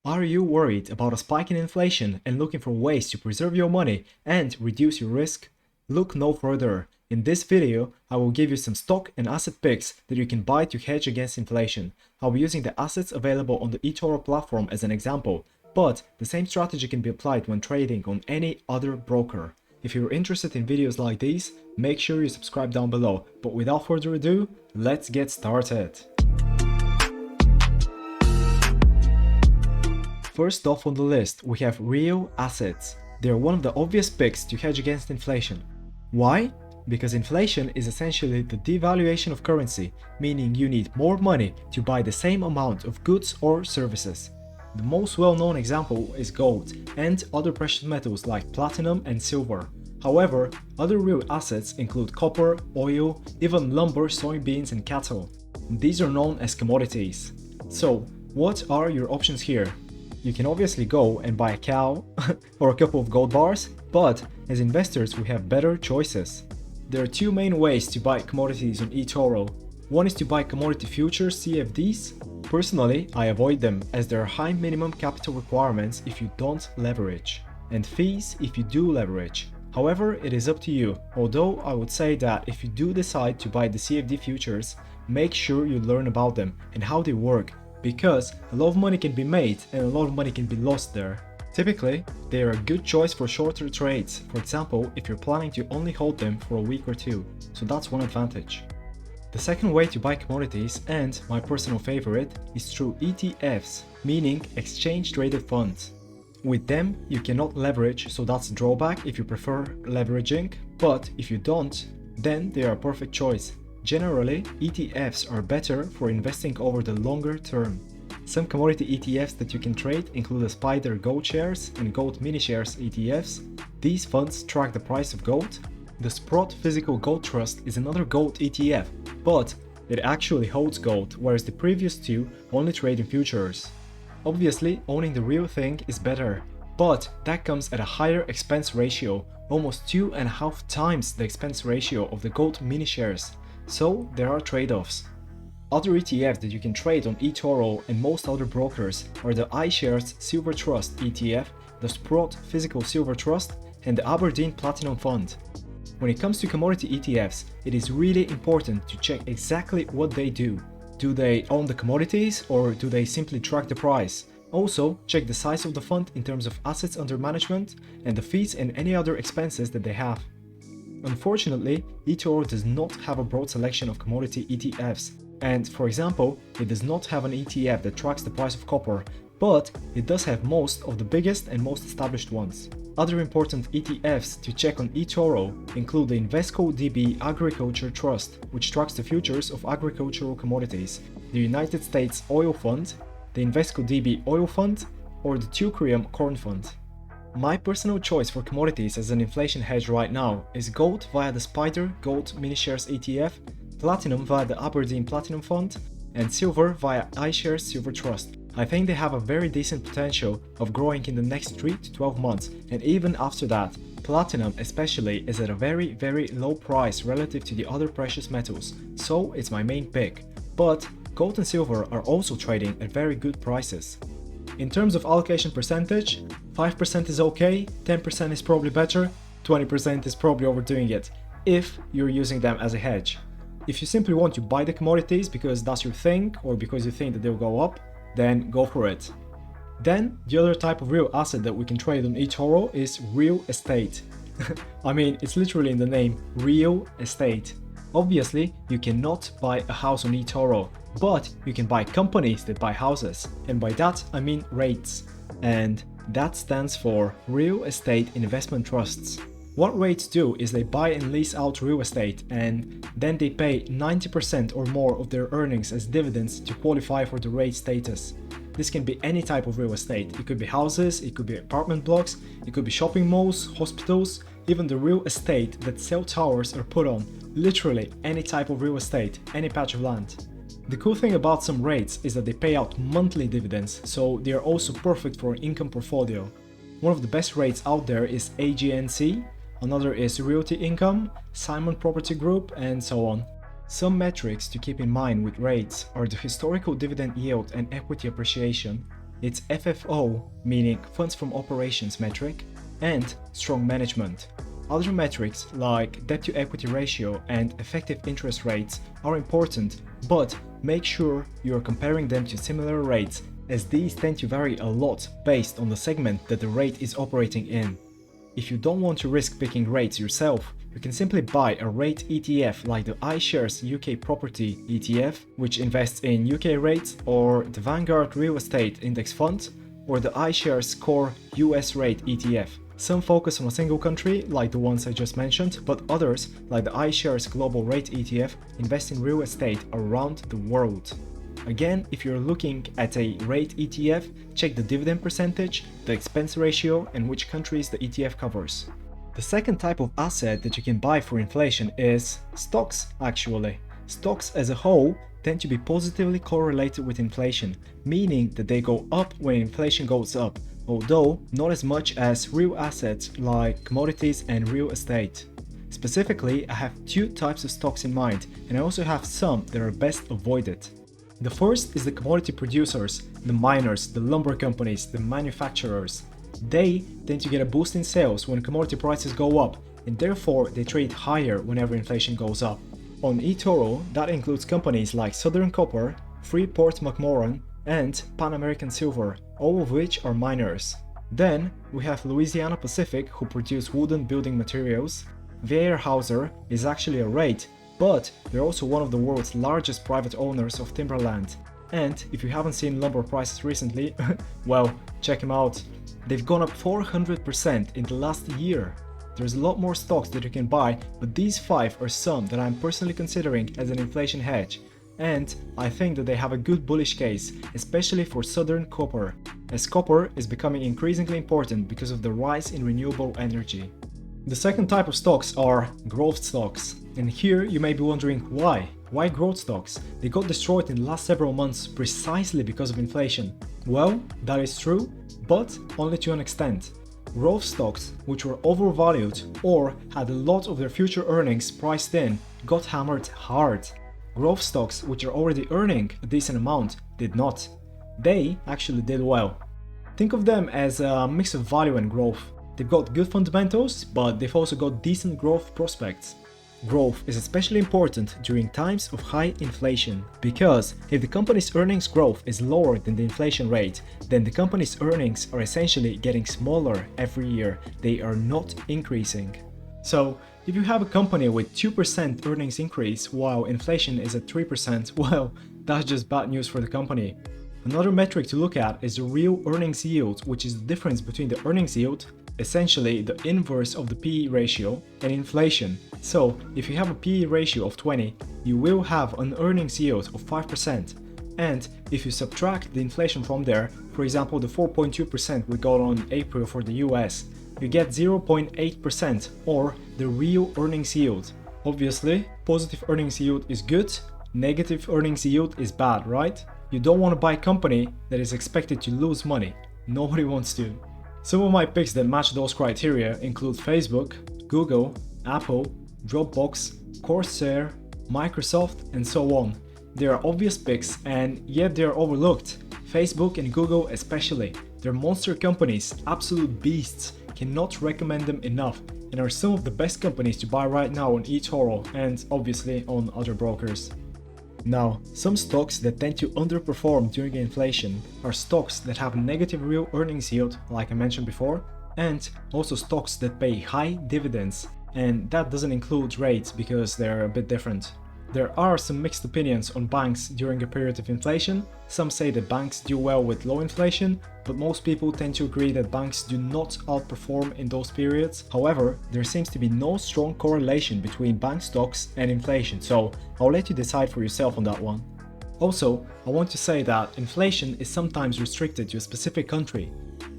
Are you worried about a spike in inflation and looking for ways to preserve your money and reduce your risk? Look no further. In this video, I will give you some stock and asset picks that you can buy to hedge against inflation. I'll be using the assets available on the eToro platform as an example, but the same strategy can be applied when trading on any other broker. If you're interested in videos like these, make sure you subscribe down below. But without further ado, let's get started. First off on the list, we have real assets. They are one of the obvious picks to hedge against inflation. Why? Because inflation is essentially the devaluation of currency, meaning you need more money to buy the same amount of goods or services. The most well-known example is gold and other precious metals like platinum and silver. However, other real assets include copper, oil, even lumber, soybeans and cattle. These are known as commodities. So, what are your options here? You can obviously go and buy a cow or a couple of gold bars, but as investors we have better choices. There are two main ways to buy commodities on eToro. One is to buy commodity futures CFDs. Personally, I avoid them as there are high minimum capital requirements if you don't leverage, and fees if you do leverage. However, it is up to you, although I would say that if you do decide to buy the CFD futures, make sure you learn about them and how they work, because a lot of money can be made and a lot of money can be lost there. Typically, they are a good choice for shorter trades, for example if you're planning to only hold them for a week or two, so that's one advantage. The second way to buy commodities, and my personal favorite, is through ETFs, meaning exchange traded funds. With them, you cannot leverage, so that's a drawback if you prefer leveraging, but if you don't, then they are a perfect choice. Generally, ETFs are better for investing over the longer term. Some commodity ETFs that you can trade include the Spider Gold Shares and Gold Mini Shares ETFs. These funds track the price of gold. The Sprott Physical Gold Trust is another gold ETF, but it actually holds gold, whereas the previous two only trade in futures. Obviously, owning the real thing is better, but that comes at a higher expense ratio, almost 2.5 times the expense ratio of the Gold Mini Shares. So there are trade-offs. Other ETFs that you can trade on eToro and most other brokers are the iShares Silver Trust ETF, the Sprott Physical Silver Trust, and the Aberdeen Platinum Fund. When it comes to commodity ETFs, it is really important to check exactly what they do. Do they own the commodities or do they simply track the price? Also, check the size of the fund in terms of assets under management and the fees and any other expenses that they have. Unfortunately, eToro does not have a broad selection of commodity ETFs, and for example, it does not have an ETF that tracks the price of copper, but it does have most of the biggest and most established ones. Other important ETFs to check on eToro include the Invesco DB Agriculture Trust, which tracks the futures of agricultural commodities, the United States Oil Fund, the Invesco DB Oil Fund, or the Teucrium Corn Fund. My personal choice for commodities as an inflation hedge right now is gold via the Spider Gold Mini Shares ETF, platinum via the Aberdeen Platinum Fund, and silver via iShares Silver Trust. I think they have a very decent potential of growing in the next 3 to 12 months, and even after that. Platinum especially is at a very low price relative to the other precious metals, so it's my main pick. But gold and silver are also trading at very good prices. In terms of allocation percentage, 5% is okay, 10% is probably better, 20% is probably overdoing it, if you're using them as a hedge. If you simply want to buy the commodities because that's your thing or because you think that they'll go up, then go for it. Then, the other type of real asset that we can trade on eToro is real estate. I mean, it's literally in the name, real estate. Obviously, you cannot buy a house on eToro, but you can buy companies that buy houses, and by that I mean REITs, and that stands for Real Estate Investment Trusts. What REITs do is they buy and lease out real estate, and then they pay 90% or more of their earnings as dividends to qualify for the REIT status. This can be any type of real estate. It could be houses, it could be apartment blocks, it could be shopping malls, hospitals, even the real estate that cell towers are put on. Literally any type of real estate, any patch of land. The cool thing about some REITs is that they pay out monthly dividends, so they are also perfect for an income portfolio. One of the best REITs out there is AGNC, another is Realty Income, Simon Property Group, and so on. Some metrics to keep in mind with REITs are the historical dividend yield and equity appreciation. its FFO, meaning funds from operations metric, and strong management. Other metrics like debt to equity ratio and effective interest rates are important, but make sure you are comparing them to similar rates, as these tend to vary a lot based on the segment that the REIT is operating in. If you don't want to risk picking REITs yourself, you can simply buy a REIT ETF like the iShares UK Property ETF, which invests in UK REITs, or the Vanguard Real Estate Index Fund, or the iShares Core US REIT ETF. Some focus on a single country, like the ones I just mentioned, but others, like the iShares Global REIT ETF, invest in real estate around the world. Again, if you're looking at a REIT ETF, check the dividend percentage, the expense ratio, and which countries the ETF covers. The second type of asset that you can buy for inflation is stocks, actually. Stocks as a whole tend to be positively correlated with inflation, meaning that they go up when inflation goes up, although not as much as real assets like commodities and real estate. Specifically, I have two types of stocks in mind, and I also have some that are best avoided. The first is the commodity producers, the miners, the lumber companies, the manufacturers. They tend to get a boost in sales when commodity prices go up, and therefore they trade higher whenever inflation goes up. On eToro, that includes companies like Southern Copper, Freeport-McMoRan, and Pan American Silver, all of which are miners. Then we have Louisiana Pacific, who produce wooden building materials. Weyerhaeuser is actually a REIT, but they're also one of the world's largest private owners of timberland. And if you haven't seen lumber prices recently, well, check them out. They've gone up 400% in the last year. There's a lot more stocks that you can buy, but these 5 are some that I'm personally considering as an inflation hedge. And I think that they have a good bullish case, especially for Southern Copper, as copper is becoming increasingly important because of the rise in renewable energy. The second type of stocks are growth stocks. And here you may be wondering why? Why growth stocks? They got destroyed in the last several months precisely because of inflation. Well, that is true, but only to an extent. Growth stocks, which were overvalued or had a lot of their future earnings priced in, got hammered hard. Growth stocks, which are already earning a decent amount, did not. They actually did well. Think of them as a mix of value and growth. They've got good fundamentals, but they've also got decent growth prospects. Growth is especially important during times of high inflation, because if the company's earnings growth is lower than the inflation rate, then the company's earnings are essentially getting smaller every year. They are not increasing. So, if you have a company with 2% earnings increase while inflation is at 3%, well, that's just bad news for the company. Another metric to look at is the real earnings yield, which is the difference between the earnings yield, essentially the inverse of the PE ratio, and inflation. So, if you have a PE ratio of 20, you will have an earnings yield of 5%. And if you subtract the inflation from there, for example the 4.2% we got on April for the US, you get 0.8%, or the real earnings yield. Obviously, positive earnings yield is good, negative earnings yield is bad, right? You don't want to buy a company that is expected to lose money. Nobody wants to. Some of my picks that match those criteria include Facebook, Google, Apple, Dropbox, Corsair, Microsoft, and so on. They are obvious picks, and yet they are overlooked. Facebook and Google especially. They're monster companies, absolute beasts. Cannot recommend them enough, and are some of the best companies to buy right now on eToro and obviously on other brokers. Now, some stocks that tend to underperform during inflation are stocks that have negative real earnings yield, like I mentioned before, and also stocks that pay high dividends, and that doesn't include REITs because they're a bit different. There are some mixed opinions on banks during a period of inflation. Some say that banks do well with low inflation, but most people tend to agree that banks do not outperform in those periods. However, there seems to be no strong correlation between bank stocks and inflation, so I'll let you decide for yourself on that one. Also, I want to say that inflation is sometimes restricted to a specific country.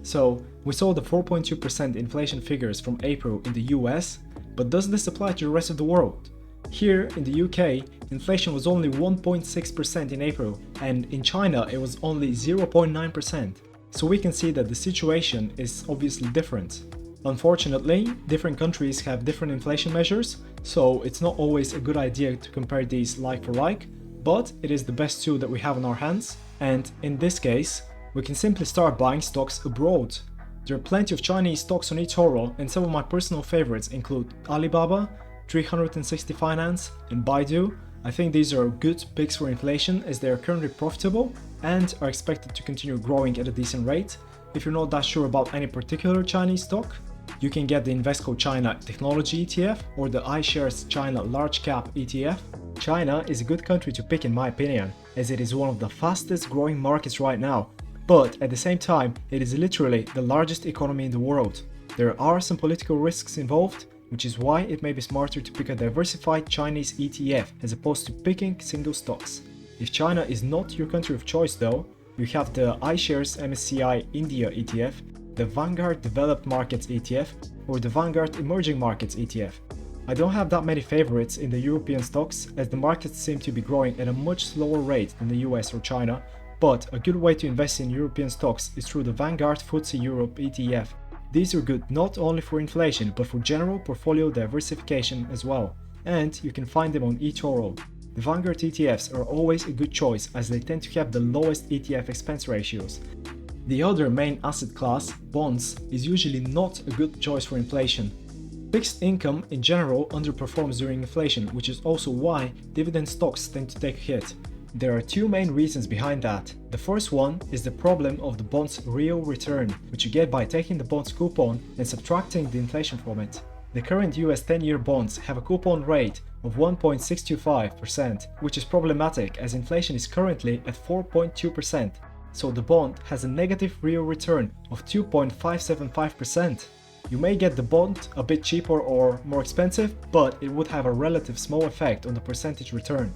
So, we saw the 4.2% inflation figures from April in the US, but does this apply to the rest of the world? Here in the UK, inflation was only 1.6% in April, and in China it was only 0.9%. So we can see that the situation is obviously different. Unfortunately, different countries have different inflation measures, so it's not always a good idea to compare these like for like, but it is the best tool that we have in our hands, and in this case, We can simply start buying stocks abroad. There are plenty of Chinese stocks on eToro, and some of my personal favorites include Alibaba, 360 Finance, and Baidu. I think these are good picks for inflation as they are currently profitable and are expected to continue growing at a decent rate. If you're not that sure about any particular Chinese stock, you can get the Invesco China Technology ETF or the iShares China Large Cap ETF. China is a good country to pick in my opinion, as it is one of the fastest growing markets right now. But at the same time, it is literally the largest economy in the world. There are some political risks involved, which is why it may be smarter to pick a diversified Chinese ETF as opposed to picking single stocks. If China is not your country of choice though, you have the iShares MSCI India ETF, the Vanguard Developed Markets ETF, or the Vanguard Emerging Markets ETF. I don't have that many favorites in the European stocks as the markets seem to be growing at a much slower rate than the US or China, but a good way to invest in European stocks is through the Vanguard FTSE Europe ETF. These are good not only for inflation but for general portfolio diversification as well, and you can find them on eToro. The Vanguard ETFs are always a good choice as they tend to have the lowest ETF expense ratios. The other main asset class, bonds, is usually not a good choice for inflation. Fixed income in general underperforms during inflation, which is also why dividend stocks tend to take a hit. There are two main reasons behind that. The first one is the problem of the bond's real return, which you get by taking the bond's coupon and subtracting the inflation from it. The current US 10-year bonds have a coupon rate of 1.625%, which is problematic as inflation is currently at 4.2%, so the bond has a negative real return of 2.575%. You may get the bond a bit cheaper or more expensive, but it would have a relative small effect on the percentage return.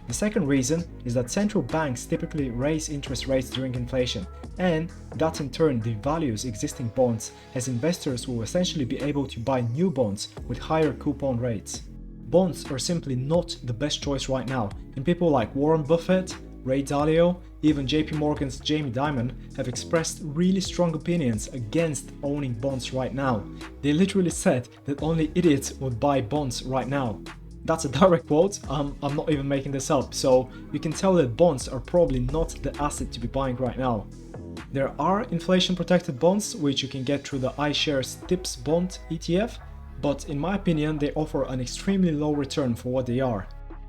The second reason is that central banks typically raise interest rates during inflation, and that in turn devalues existing bonds as investors will essentially be able to buy new bonds with higher coupon rates. Bonds are simply not the best choice right now, and people like Warren Buffett, Ray Dalio, even JP Morgan's Jamie Dimon have expressed really strong opinions against owning bonds right now. They literally said that only idiots would buy bonds right now. That's a direct quote, I'm not even making this up, so you can tell that bonds are probably not the asset to be buying right now. There are inflation-protected bonds which you can get through the iShares TIPS Bond ETF, but in my opinion they offer an extremely low return for what they are.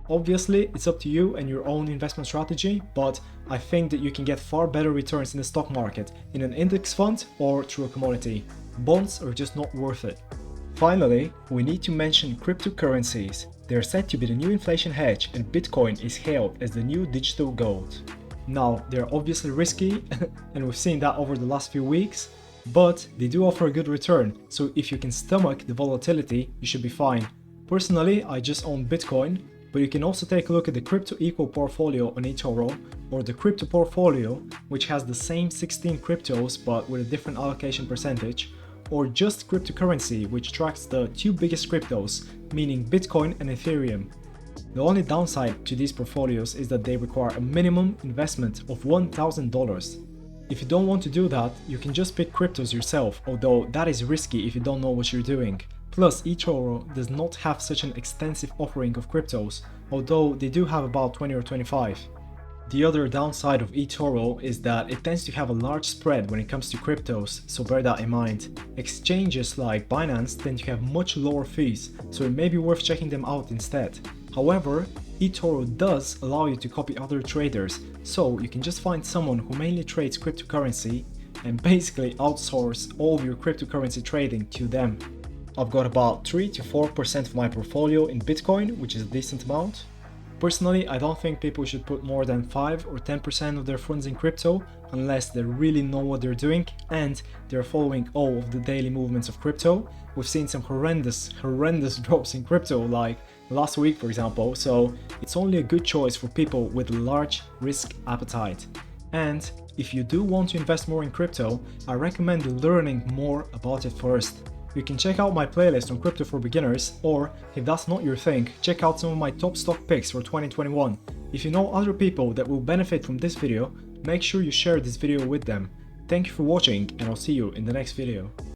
Obviously, it's up to you and your own investment strategy, but I think that you can get far better returns in the stock market, in an index fund or through a commodity. Bonds are just not worth it. Finally, we need to mention cryptocurrencies. They are said to be the new inflation hedge and Bitcoin is hailed as the new digital gold. Now, they are obviously risky and we've seen that over the last few weeks, but they do offer a good return, so if you can stomach the volatility, you should be fine. Personally, I just own Bitcoin, but you can also take a look at the Crypto Equal portfolio on eToro or the Crypto portfolio, which has the same 16 cryptos but with a different allocation percentage, or just Cryptocurrency, which tracks the two biggest cryptos, meaning Bitcoin and Ethereum. The only downside to these portfolios is that they require a minimum investment of $1,000. If you don't want to do that, you can just pick cryptos yourself, although that is risky if you don't know what you're doing. Plus, eToro does not have such an extensive offering of cryptos, although they do have about 20 or 25. The other downside of eToro is that it tends to have a large spread when it comes to cryptos, so bear that in mind. Exchanges like Binance tend to have much lower fees, so it may be worth checking them out instead. However, eToro does allow you to copy other traders, so you can just find someone who mainly trades cryptocurrency and basically outsource all of your cryptocurrency trading to them. I've got about 3 to 4% of my portfolio in Bitcoin, which is a decent amount. Personally, I don't think people should put more than 5 or 10% of their funds in crypto unless they really know what they're doing and they're following all of the daily movements of crypto. We've seen some horrendous drops in crypto like last week for example, so it's only a good choice for people with a large risk appetite. And if you do want to invest more in crypto, I recommend learning more about it first. You can check out my playlist on crypto for beginners, or if that's not your thing, check out some of my top stock picks for 2021. If you know other people that will benefit from this video, make sure you share this video with them. Thank you for watching and I'll see you in the next video.